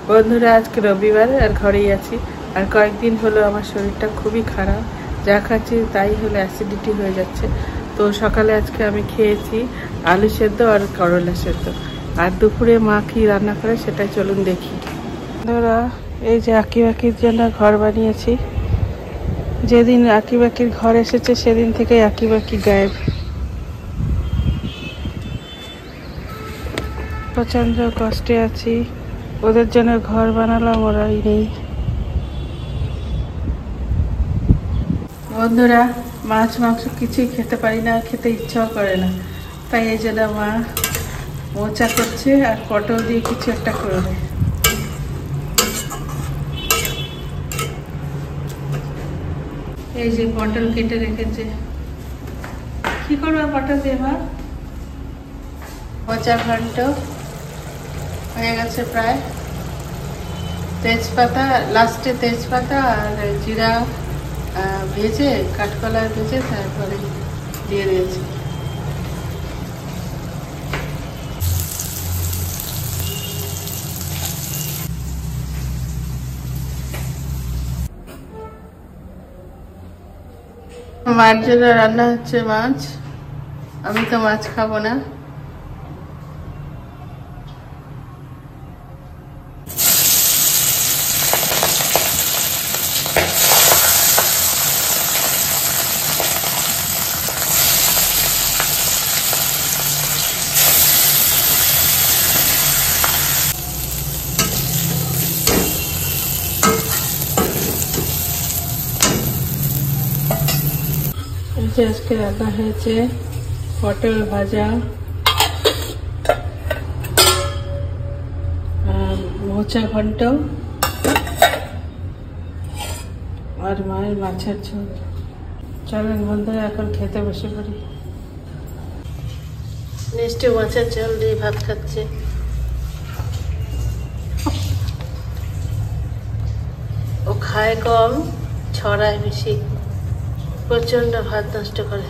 বন্ধুরা, আজকে রবিবার আর ঘরেই আছি। আর কয়েকদিন হলো আমার শরীরটা খুবই খারাপ, যা খাচ্ছি তাই হলো অ্যাসিডিটি হয়ে যাচ্ছে। তো সকালে আজকে আমি খেয়েছি আলু সেদ্ধ আর করলা সেদ্ধ। আর দুপুরে মা কি রান্না করে সেটাই চলুন দেখি। বন্ধুরা, এই যে আঁকি বাকির জন্য ঘর বানিয়েছি। যেদিন আঁকি বাকির ঘর এসেছে সেদিন থেকে আঁকি বাকি গায়েব। প্রচন্ড কষ্টে আছি, ওদের জন্য ঘর বানালাম, ওরাই নেই। বন্ধুরা, মাছ মাংস কিছুই খেতে পারি না, খেতে ইচ্ছাও করে না। তাই এই জন্য মা মোচা করছে আর পটল দিয়ে কিছু একটা করবে। এই যে পটল কেটে রেখেছে, কি করবো পটল দিয়ে মা? মোচা ঘন্ট হয়ে গেছে প্রায়। তেজপাতা, লাস্টে তেজপাতা আর জিরা ভেজে, কাঠকলা ভেজে তারপরে দিয়ে দিয়েছি। মার জন্য রান্না হচ্ছে মাছ। আমি তো মাছ খাবো না। আজকে রান্না হয়েছে পটল ভাজা, মোচা ঘন্ট আর মায়ের মাছের ঝোল। চলেন বন্ধুরা, এখন খেতে বসে পড়ি। নিশ্চয় মাছের ঝোল দিয়ে ভাত খাচ্ছে। ও খায় কম, ছড়ায় বেশি, প্রচন্ড ভাত নষ্ট করে।